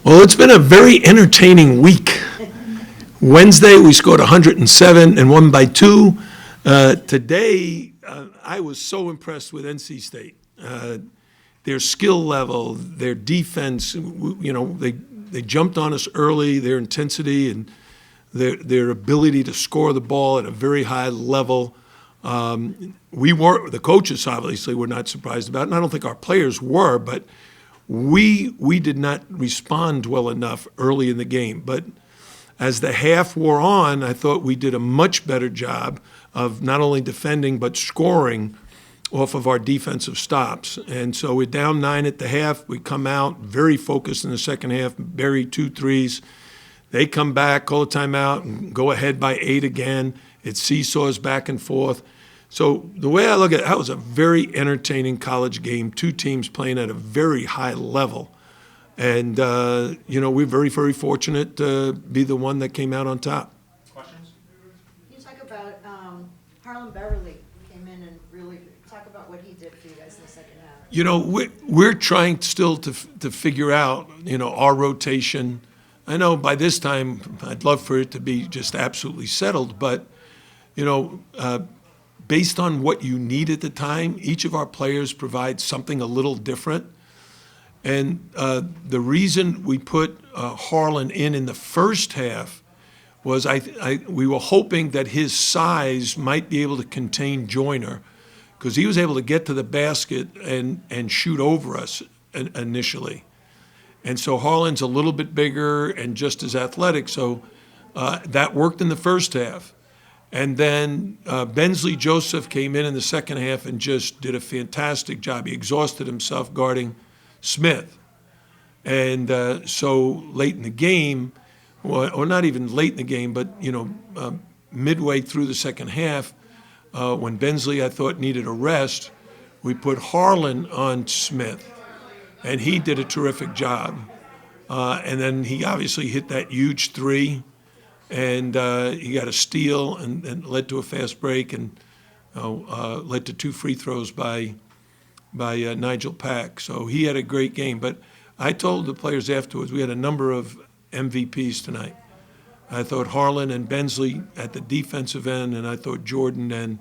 Well, it's been a very entertaining week. Wednesday, we scored 107 and won by 2. Today, I was so impressed with NC State. Their skill level, their defense, they jumped on us early, their intensity and their ability to score the ball at a very high level. The coaches obviously were not surprised about it, and I don't think our players were, but we did not respond well enough early in the game. But as the half wore on, I thought we did a much better job of not only defending but scoring off of our defensive stops. And so we're down 9 at the half. We come out very focused in the second half, bury 2 threes. They come back, call a timeout, and go ahead by 8 again. It seesaws back and forth. So the way I look at it, that was a very entertaining college game, 2 teams playing at a very high level. And, we're very, very fortunate to be the one that came out on top. Questions? Can you talk about Harlan Beverly came in and really talk about what he did for you guys in the second half? We're trying still to figure out, our rotation. I know by this time I'd love for it to be just absolutely settled, but, based on what you need at the time, each of our players provides something a little different. And the reason we put Harlan in the first half was we were hoping that his size might be able to contain Joyner, because he was able to get to the basket and shoot over us initially. And so Harlan's a little bit bigger and just as athletic, so that worked in the first half. And then Bensley Joseph came in the second half and just did a fantastic job. He exhausted himself guarding Smith. And so late in the game, or not even late in the game, but, midway through the second half, when Bensley, I thought, needed a rest, we put Harlan on Smith. And he did a terrific job. And then he obviously hit that huge 3. And he got a steal and led to a fast break and led to 2 free throws by Nigel Pack. So he had a great game. But I told the players afterwards, we had a number of MVPs tonight. I thought Harlan and Bensley at the defensive end, and I thought Jordan and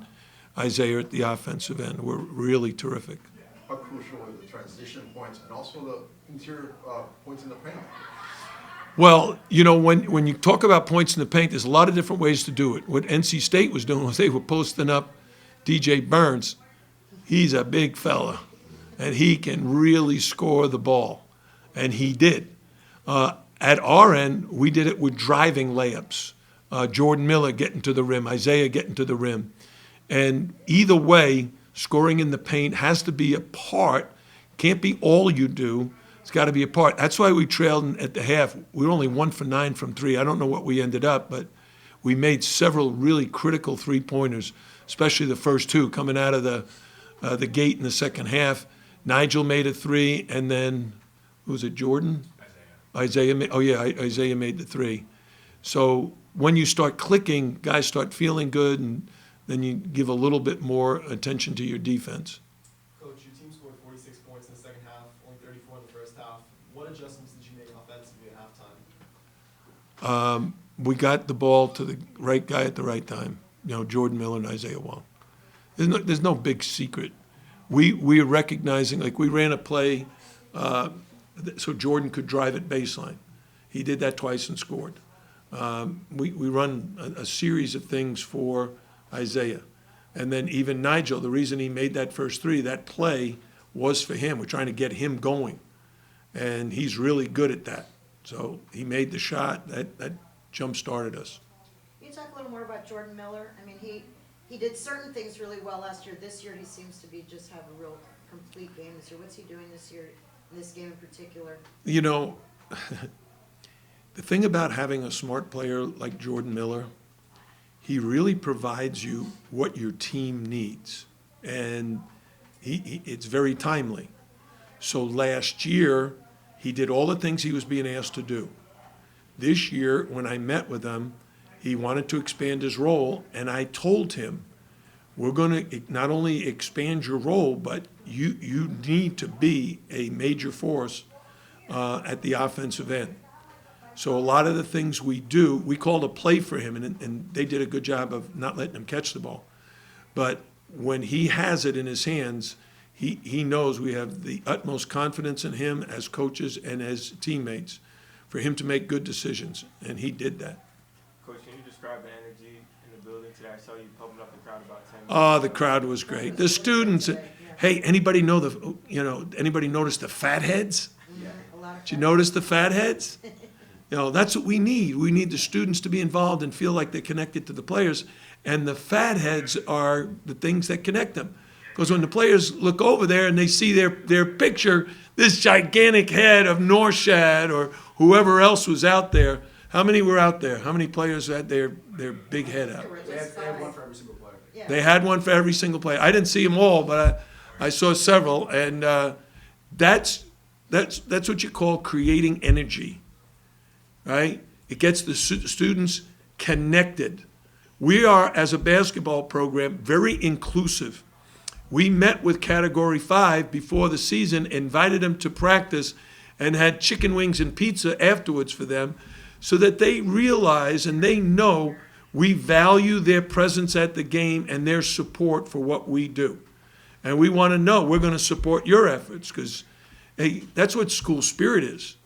Isaiah at the offensive end were really terrific. How crucial are the transition points and also the interior points in the paint? Well, when you talk about points in the paint, there's a lot of different ways to do it. What NC State was doing was they were posting up DJ Burns. He's a big fella, and he can really score the ball, and he did. At our end, we did it with driving layups. Jordan Miller getting to the rim, Isaiah getting to the rim. And either way, scoring in the paint has to be a part, can't be all you do. It's got to be a part. That's why we trailed at the half. We were only 1 for 9 from 3. I don't know what we ended up, but we made several really critical 3-pointers, especially the first 2 coming out of the gate in the second half. Nigel made a 3, and then, who was it, Jordan? Isaiah made the 3. So when you start clicking, guys start feeling good, and then you give a little bit more attention to your defense. Coach, your team scored 46 points in the second half, only 34 in the first half. What adjustments did you make offensively at halftime? We got the ball to the right guy at the right time, Jordan Miller and Isaiah Wong. There's no big secret. We are recognizing, like we ran a play so Jordan could drive at baseline. He did that twice and scored. We run a series of things for Isaiah. And then even Nigel, the reason he made that first 3, that play was for him. We're trying to get him going. And he's really good at that. So he made the shot that jump-started us. Can you talk a little more about Jordan Miller? I mean, he did certain things really well last year. This year he seems to be just have a real complete game this year. What's he doing this year, in this game in particular? The thing about having a smart player like Jordan Miller, he really provides you what your team needs. And it's very timely. So last year, he did all the things he was being asked to do. This year, when I met with him, he wanted to expand his role, and I told him, we're going to not only expand your role, but you need to be a major force at the offensive end. So a lot of the things we do, we called a play for him, and they did a good job of not letting him catch the ball. But when he has it in his hands, he knows we have the utmost confidence in him as coaches and as teammates for him to make good decisions, and he did that. Coach, can you describe the energy in the building today? I saw you pumping up the crowd about 10 minutes. Oh, the crowd was great. The students, hey, anybody notice the fat heads? A lot of Did you notice the fat heads? That's what we need. We need the students to be involved and feel like they're connected to the players. And the fat heads are the things that connect them. Because when the players look over there and they see their picture, this gigantic head of Norshad or whoever else was out there, how many were out there? How many players had their big head out? There were at They least have one five. for every single player. Yeah. They had one for every single player. I didn't see them all, but I saw several. And that's what you call creating energy. Right? It gets the students connected. We are, as a basketball program, very inclusive. We met with Category 5 before the season, invited them to practice, and had chicken wings and pizza afterwards for them so that they realize and they know we value their presence at the game and their support for what we do. And we want to know we're going to support your efforts because, hey, that's what school spirit is.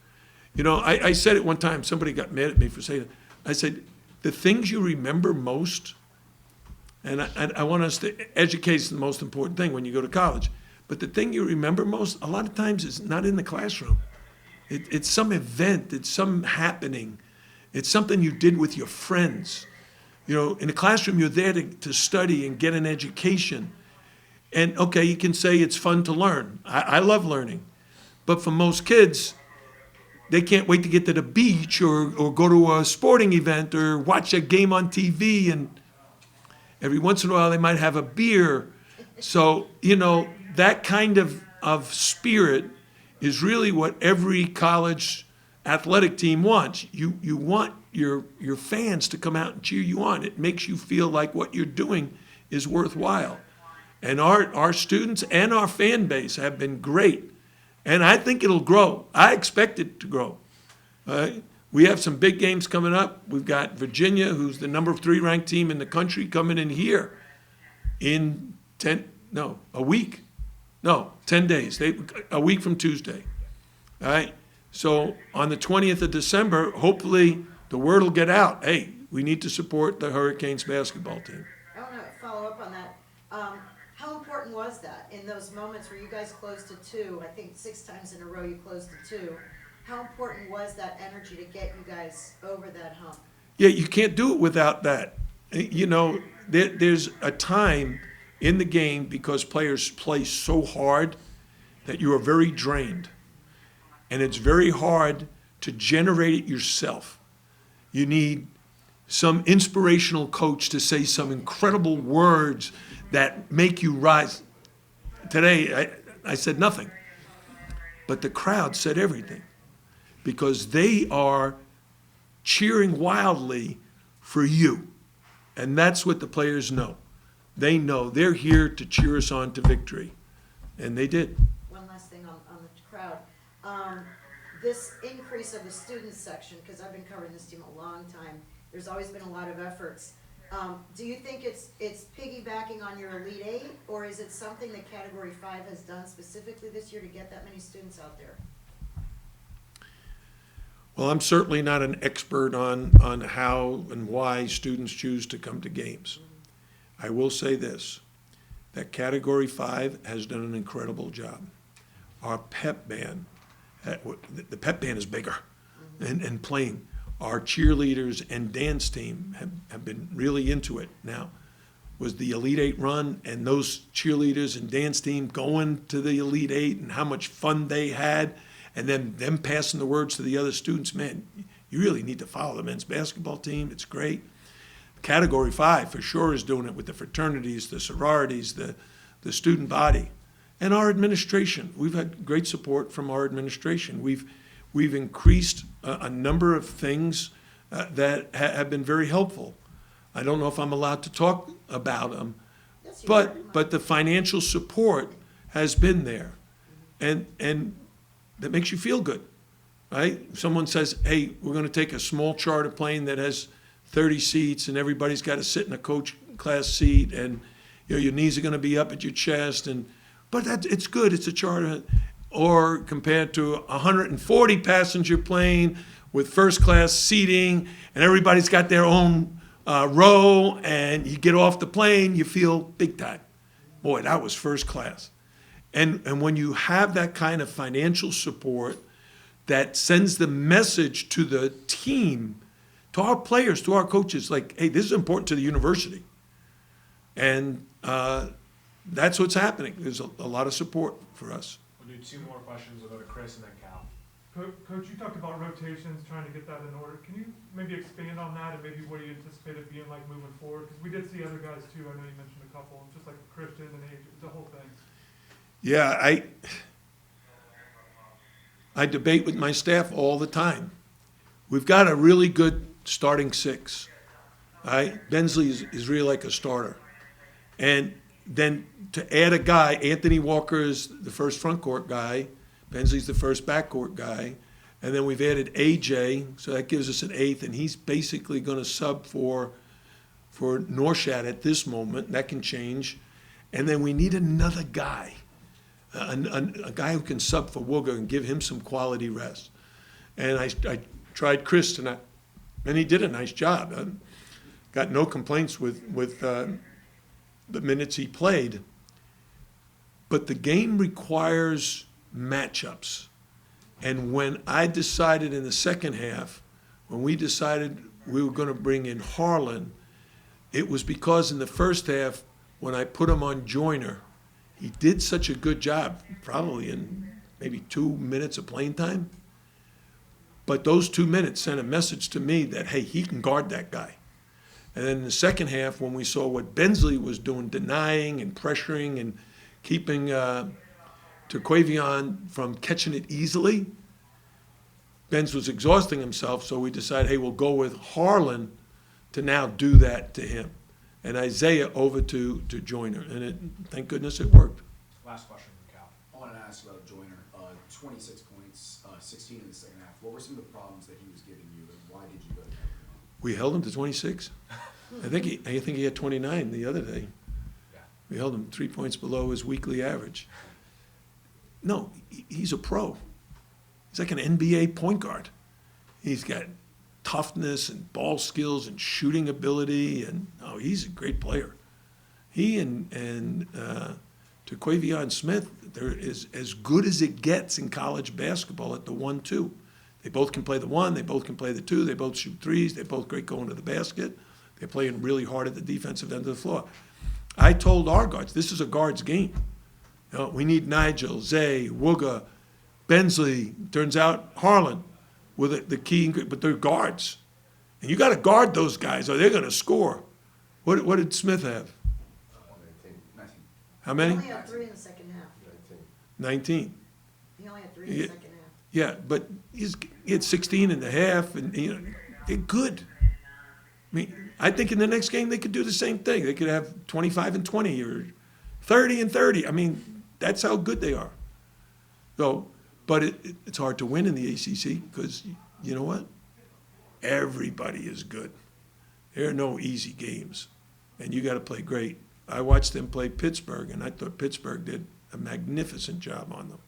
I said it one time, somebody got mad at me for saying it. I said, the things you remember most, and I want us to educate is the most important thing when you go to college, but the thing you remember most, a lot of times is not in the classroom. It's some event, it's some happening, it's something you did with your friends. In the classroom, you're there to study and get an education. And okay, you can say it's fun to learn. I love learning. But for most kids, they can't wait to get to the beach or go to a sporting event or watch a game on TV. And every once in a while, they might have a beer. So, that kind of spirit is really what every college athletic team wants. You want your fans to come out and cheer you on. It makes you feel like what you're doing is worthwhile. And our students and our fan base have been great. And I think it'll grow. I expect it to grow. We have some big games coming up. We've got Virginia, who's the number 3 ranked team in the country, coming in here in 10 days. A week from Tuesday. All right? So on the 20th of December, hopefully the word will get out. Hey, we need to support the Hurricanes basketball team. I want to follow up on that. How important was that in those moments where you guys closed to 2? I think 6 times in a row you closed to 2. How important was that energy to get you guys over that hump? Yeah, you can't do it without that. There's a time in the game because players play so hard that you are very drained. And it's very hard to generate it yourself. You need some inspirational coach to say some incredible words that make you rise. Today, I said nothing. But the crowd said everything because they are cheering wildly for you. And that's what the players know. They know they're here to cheer us on to victory. And they did. One last thing on the crowd. This increase of the student section, because I've been covering this team a long time, there's always been a lot of efforts. Do you think it's piggybacking on your Elite 8, or is it something that Category 5 has done specifically this year to get that many students out there? Well, I'm certainly not an expert on how and why students choose to come to games. I will say this, that Category 5 has done an incredible job. Our pep band, the pep band is bigger and playing. Our cheerleaders and dance team have been really into it. Now, was the Elite 8 run and those cheerleaders and dance team going to the Elite 8 and how much fun they had, and then them passing the words to the other students, man, you really need to follow the men's basketball team. It's great. Category 5 for sure is doing it with the fraternities, the sororities, the student body, and our administration. We've had great support from our administration. We've increased a number of things that have been very helpful. I don't know if I'm allowed to talk about them, Yes, you are. but the financial support has been there, and that makes you feel good. right? If someone says, hey, we're going to take a small charter plane that has 30 seats and everybody's got to sit in a coach class seat and your knees are going to be up at your chest, but it's good, it's a charter. Or compared to a 140 passenger plane with first class seating and everybody's got their own row, and you get off the plane, you feel big time. Boy, that was first class. And when you have that kind of financial support that sends the message to the team, to our players, to our coaches, like, hey, this is important to the university. And that's what's happening. There's a lot of support for us. We'll do 2 more questions. We'll go to Chris and then Cal. Coach, you talked about rotations, trying to get that in order. Can you maybe expand on that and maybe what do you anticipate it being like moving forward? Because we did see other guys too. I know you mentioned a couple, just like Christian and Age, the whole thing. Yeah, I debate with my staff all the time. We've got a really good starting 6. Right? Bensley is really like a starter. And then to add a guy, Anthony Walker is the first front court guy, Bensley's the first backcourt guy, and then we've added AJ, so that gives us an 8th, and he's basically going to sub for Norshad at this moment. That can change. And then we need another guy, a guy who can sub for Wooga and give him some quality rest. And I tried Chris tonight, and he did a nice job. I got no complaints with the minutes he played. But the game requires matchups. And when I decided in the second half, when we decided we were going to bring in Harlan, it was because in the first half, when I put him on Joyner, he did such a good job, probably in maybe 2 minutes of playing time. But those 2 minutes sent a message to me that, hey, he can guard that guy. And then in the second half, when we saw what Bensley was doing, denying and pressuring and keeping Terquavion from catching it easily, Benz was exhausting himself, so we decided, hey, we'll go with Harlan to now do that to him. And Isaiah over to Joyner. And thank goodness it worked. Last question from Cal. I want to ask about Joyner. 26 points, 16 in the second half. What were some of the problems that he was giving you, and why did you go to that? We held him to 26. I think he had 29 the other day. Yeah. We held him 3 points below his weekly average. No, he's a pro. He's like an NBA point guard. He's got toughness and ball skills and shooting ability, and he's a great player. He and Terquavion Smith, they're as good as it gets in college basketball at the 1-2. They both can play the 1, they both can play the 2, they both shoot threes, they're both great going to the basket. They're playing really hard at the defensive end of the floor. I told our guards, this is a guard's game. We need Nigel, Zay, Wooga, Bensley, turns out Harlan with the key, but they're guards. And you got to guard those guys or they're going to score. What did Smith have? 19. How He many? only had 3 in the second half. 19. He only had 3 in the Yeah. second half. Yeah, but he had 16 and a half, and they're good. I mean, I think in the next game they could do the same thing. They could have 25 and 20 or 30 and 30. I mean, that's how good they are. So, but it's hard to win in the ACC because you know what? Everybody is good. There are no easy games, and you got to play great. I watched them play Pittsburgh, and I thought Pittsburgh did a magnificent job on them.